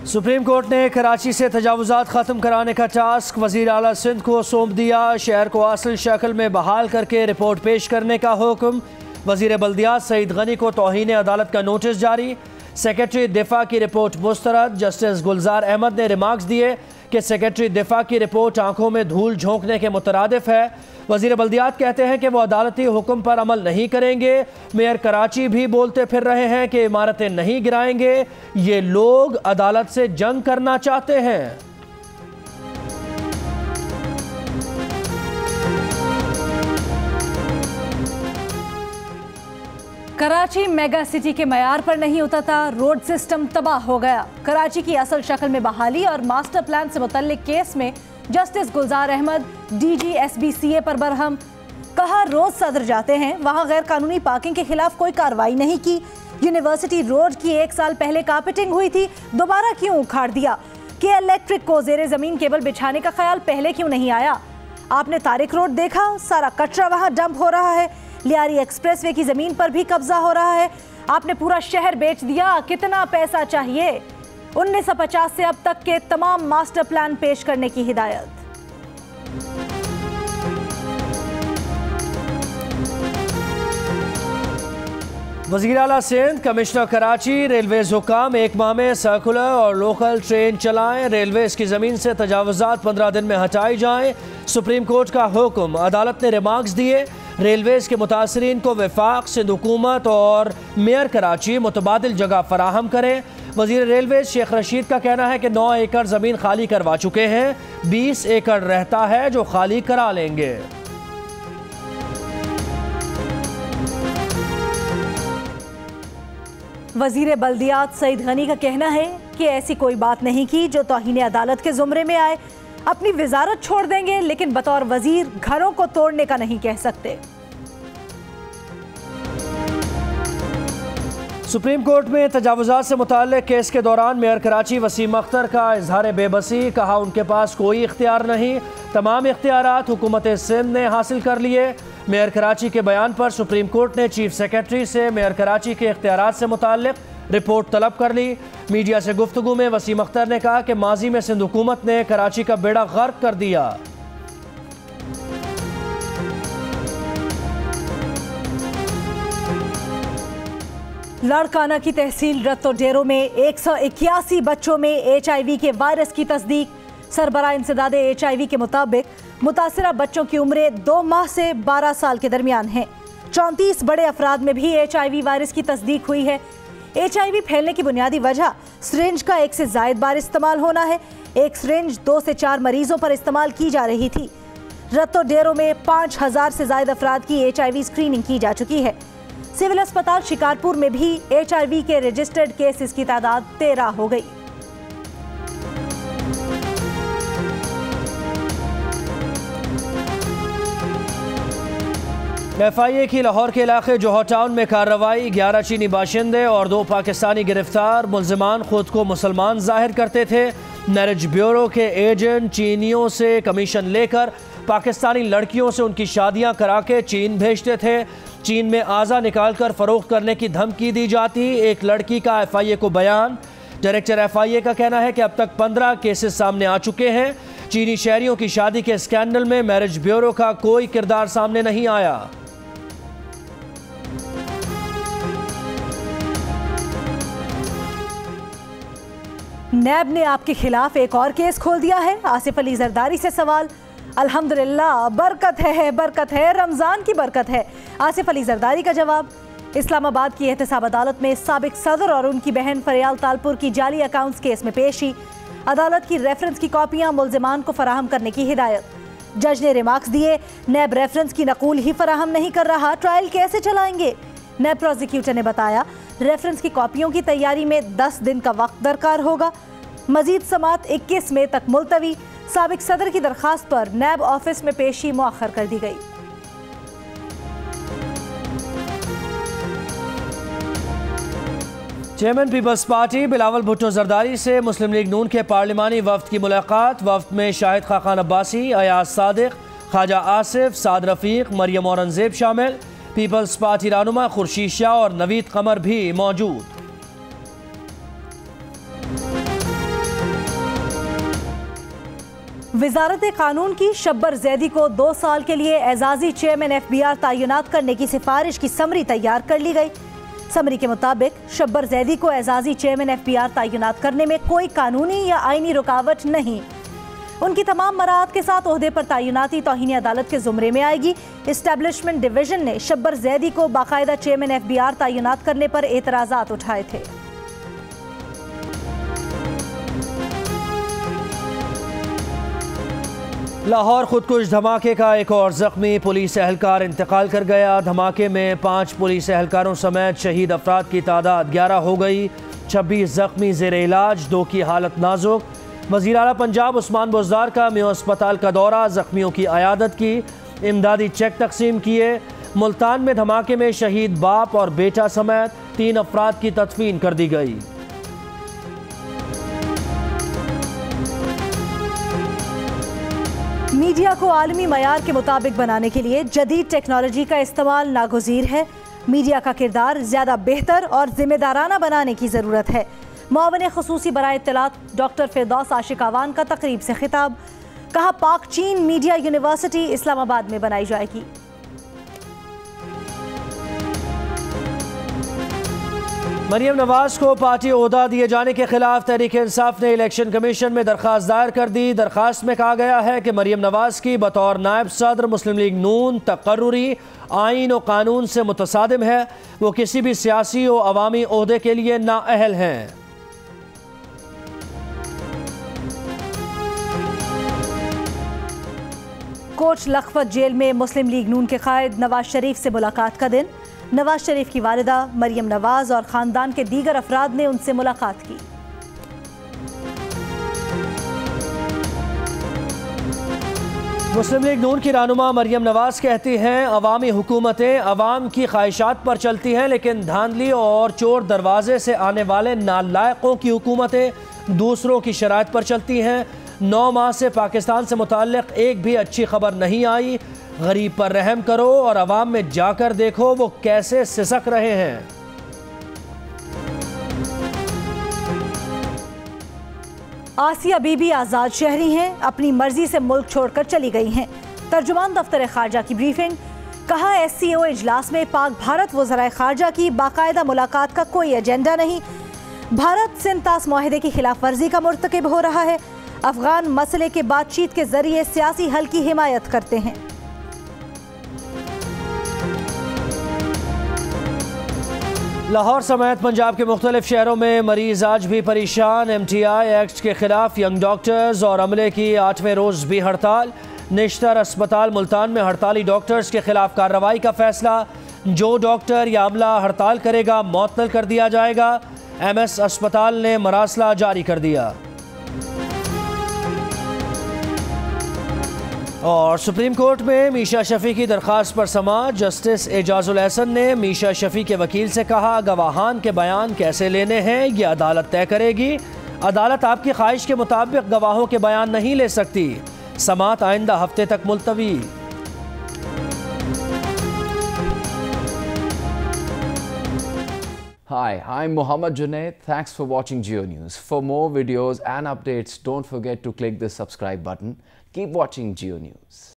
Supreme court ने कराची से तजावुज़ात ख़त्म कराने का टास्क वज़ीर आला सिंध को सौंप दिया। शहर को असल शक्ल में बहाल करके रिपोर्ट पेश करने का हुक्म। वज़ीर बल्दियात सईद गनी को तौहीन अदालत का नोटिस जारी। सेक्रेटरी दिफा की रिपोर्ट मुस्तरद। जस्टिस गुलजार अहमद ने रिमार्क्स दिए कि सेक्रेटरी दिफा की रिपोर्ट आंखों में धूल झोंकने के मुतरादिफ है। वज़ीर बल्दियात कहते हैं कि वो अदालती हुक्म पर अमल नहीं करेंगे। मेयर कराची भी बोलते फिर रहे हैं कि इमारतें नहीं गिराएंगे। ये लोग अदालत से जंग करना चाहते हैं। कराची मेगा सिटी के मयार पर नहीं उतरता, रोड सिस्टम तबाह हो गया। कराची की असल शक्ल में बहाली और मास्टर प्लान से मुतल्लिक केस में जस्टिस गुलजार अहमद DG/SBCA पर बरहम। कहा रोज सदर जाते हैं, वहां गैर कानूनी पार्किंग के खिलाफ कोई कार्रवाई नहीं की। यूनिवर्सिटी रोड की 1 साल पहले कारपेटिंग हुई थी, दोबारा क्यों उखाड़ दिया? कि इलेक्ट्रिक को जेरे जमीन केबल बिछाने का ख्याल पहले क्यों नहीं आया? आपने तारिक रोड देखा, सारा कचरा वहां डंप हो रहा है। लियारी एक्सप्रेसवे की जमीन पर भी कब्जा हो रहा है। आपने पूरा शहर बेच दिया, कितना पैसा चाहिए? 1950 से अब तक के तमाम मास्टर प्लान पेश करने की हिदायत। वज़ीर आला सिंध कमिश्नर कराची रेलवेज हुकाम 1 माह में सर्कुलर और लोकल ट्रेन चलाएं। रेलवेज की ज़मीन से तजावुज़ात 15 दिन में हटाई जाएं। सुप्रीम कोर्ट का हुक्म। अदालत ने रिमार्क्स दिए। रेलवेज के मुतासरीन को वफाक सिंध हुकूमत और मेयर कराची मुतबादिल जगह फराहम करें। वज़ीर रेलवेज शेख रशीद का कहना है कि 9 एकड़ ज़मीन खाली करवा चुके हैं, 20 एकड़ रहता है जो खाली करा लेंगे। वज़ीर बल्दियात सईद गनी का कहना है कि ऐसी कोई बात नहीं की जो तौहीन अदालत के ज़ुमरे में आए। अपनी वजारत छोड़ देंगे लेकिन बतौर वजीर घरों को तोड़ने का नहीं कह सकते। सुप्रीम कोर्ट में तजावुज़ात से मुताल्लिक़ केस के दौरान मेयर कराची वसीम अख्तर का इजहार बेबसी। कहा उनके पास कोई इख्तियार नहीं, तमाम इख्तियारात हुकूमत सिंध ने हासिल कर लिए। मेयर कराची के बयान पर सुप्रीम कोर्ट ने चीफ सेक्रेटरी से मेयर कराची के इख्तियारात से मुताल्लिक़ रिपोर्ट तलब कर ली। मीडिया से गुफ्तगू में वसीम अख्तर ने कहा कि माजी में सिंध हुकूमत ने कराची का बेड़ा गर्क कर दिया। लाड़काना की तहसील रत्तो डेरो में 181 बच्चों में HIV के वायरस की तस्दीक। सरबराह इंसदादे HIV के मुताबिक मुतासरा बच्चों की उम्रें 2 माह से 12 साल के दरमियान हैं। 34 बड़े अफराद में भी HIV वायरस की तस्दीक हुई है। HIV फैलने की बुनियादी वजह सिरिंज का 1 से ज़ायद बार इस्तेमाल होना है। एक सिरिंज 2 से 4 मरीजों पर इस्तेमाल की जा रही थी। रत्तो डेरो में 5000 से ज़ायद अफराद की HIV स्क्रीनिंग की जा चुकी है। सिविल अस्पताल शिकारपुर में भी HIV के रजिस्टर्ड केसेस की तादाद 13 हो गई। FIA की लाहौर के इलाके जोहर टाउन में कार्रवाई। 11 चीनी बाशिंदे और 2 पाकिस्तानी गिरफ्तार। मुल्जिमान खुद को मुसलमान जाहिर करते थे। मैरिज ब्यूरो के एजेंट चीनियों से कमीशन लेकर पाकिस्तानी लड़कियों से उनकी शादियां करा के चीन भेजते थे। चीन में आज़ा निकाल कर फरोख्त करने की धमकी दी जाती। एक लड़की का FIA को बयान। डायरेक्टर FIA का कहना है कि अब तक 15 केसेस सामने आ चुके हैं। चीनी शहरियों की शादी के स्कैंडल में मैरिज ब्यूरो का कोई किरदार सामने नहीं आया। नैब ने आपके खिलाफ एक और केस खोल दिया है। आसिफ अली जरदारी से सवाल। अल्हम्दुलिल्लाह, बरकत है, रमज़ान की बरकत है। आसिफ अली जरदारी का जवाब। इस्लामाबाद की एहतसाब अदालत में साबिक सदर और उनकी बहन फरियाल तालपुर की जाली अकाउंट्स केस में पेशी। अदालत की रेफरेंस की कॉपियां मुल्जिमान को फराहम करने की हिदायत। जज ने रिमार्क्स दिए, नैब रेफरेंस की नकूल ही फराहम नहीं कर रहा, ट्रायल कैसे चलाएंगे? नैब प्रोसिक्यूटर ने बताया रेफरेंस की कॉपियों की तैयारी में 10 दिन का वक्त दरकार होगा। मजीद समात 21 मई तक मुलतवी। साबिक सदर की दरखास्त पर नैब ऑफिस में पेशी मुअख्खर कर दी गई। चेयरमैन पीपल्स पार्टी बिलावल भुट्टो जरदारी से मुस्लिम लीग नून के पार्लिमानी वफ्द की मुलाकात। वफ्द में शाहिद खाकान अब्बासी, अयाज सादिक, ख्वाजा आसिफ, साद रफीक, मरियम औरंगजेब शामिल। पीपल्स पार्टी रहनुमा खुर्शीद शाह और नवीद कमर भी मौजूद। वजारत कानून की शब्बर जैदी को 2 साल के लिए एजाजी चेयरमैन FBR तैनात करने की सिफारिश की समरी तैयार कर ली गई। समरी के मुताबिक शब्बर जैदी को एजाजी चेयरमैन FBR तैनात करने में कोई कानूनी या आईनी रुकावट नहीं। उनकी तमाम मराहत के साथ ओहदे पर तैनाती तौहीन अदालत के जुमरे में आएगी। इस्टेब्लिशमेंट डिवीजन ने शब्बर जैदी को बाकायदा चेयरमैन FBR तैनात करने पर एतराज़ात उठाए थे। लाहौर खुदकुश धमाके का एक और जख्मी पुलिस एहलकार इंतकाल कर गया। धमाके में 5 पुलिस एहलकारों समेत शहीद अफराद की तादाद 11 हो गई। 26 जख्मी ज़ेर इलाज, 2 की हालत नाजुक। वज़ीर आला पंजाब उस्मान बुज़दार का मेयो अस्पताल का दौरा, जख्मियों की अयादत की, इमदादी चेक तकसीम किए। मुल्तान में धमाके में शहीद बाप और बेटा समेत 3 अफराद की तदफीन कर दी गई। मीडिया को आलमी मयार के मुताबिक बनाने के लिए जदीद टेक्नोलॉजी का इस्तेमाल नागुज़ीर है। मीडिया का किरदार ज़्यादा बेहतर और जिम्मेदाराना बनाने की ज़रूरत है। मुआविन ख़ुसूसी बराए इत्तलात डॉक्टर फिरदौस आशिक आवान का तकरीब से खिताब, कहा पाक चीन मीडिया यूनिवर्सिटी इस्लामाबाद में बनाई जाएगी। मरियम नवाज को पार्टी ओहदा दिए जाने के खिलाफ तहरीक इंसाफ ने इलेक्शन कमीशन में दरख्वास्त दायर कर दी। दरख्वास्त में कहा गया है कि मरियम नवाज की बतौर नायब सदर मुस्लिम लीग नून तकर्रुरी आइन और कानून से मुतसादिम है। वो किसी भी सियासी और अवामी ओहदे के लिए नाअहल हैं। कोट लखपत जेल में मुस्लिम लीग नून के कायद नवाज शरीफ से मुलाकात का दिन। नवाज शरीफ की वालिदा मरियम नवाज और ख़ानदान के दीगर अफराद ने उनसे मुलाकात की। मुस्लिम लीग नून की रहनुमा मरियम नवाज कहती हैं अवामी हुकूमतें अवाम की ख्वाहिशात पर चलती हैं, लेकिन धांधली और चोर दरवाजे से आने वाले नालायकों की हुकूमतें दूसरों की शराइत पर चलती हैं। 9 माह से पाकिस्तान से मुताल्लिक एक भी अच्छी खबर नहीं आई। गरीब पर रहम करो और अवाम में जाकर देखो वो कैसे सिसक रहे हैं। आसिया बीबी आज़ाद शहरी हैं, अपनी मर्जी से मुल्क छोड़कर चली गई हैं। तर्जुमान दफ्तर खारजा की ब्रीफिंग, कहा SCO इजलास में पाक भारत वज़राए खारजा की बाकायदा मुलाकात का कोई एजेंडा नहीं। भारत सिंध तास मुआहिदे की खिलाफ वर्जी का मुर्तकिब हो रहा है। अफगान मसले के बातचीत के जरिए सियासी हल की हिमायत करते हैं। लाहौर समेत पंजाब के मुख्तलिफ शहरों में मरीज आज भी परेशान। MTI एक्ट के खिलाफ यंग डॉक्टर्स और अमले की 8वें रोज भी हड़ताल। निश्तर अस्पताल मुल्तान में हड़ताली डॉक्टर्स के खिलाफ कार्रवाई का फैसला। जो डॉक्टर या अमला हड़ताल करेगा मुअत्तल कर दिया जाएगा। MS अस्पताल ने मरासला जारी कर दिया। और सुप्रीम कोर्ट में मीशा शफी की दरख्वास्त पर समाअत। जस्टिस एजाजुल एहसन ने मीशा शफी के वकील से कहा गवाहान के बयान कैसे लेने हैं ये अदालत तय करेगी। अदालत आपकी ख्वाहिश के मुताबिक गवाहों के बयान नहीं ले सकती। समाअत आइंदा हफ्ते तक मुलतवी। Hi, I'm Mohammad Junaid. Thanks for watching Geo News. For more videos and updates, don't forget to click the subscribe button. Keep watching Geo News.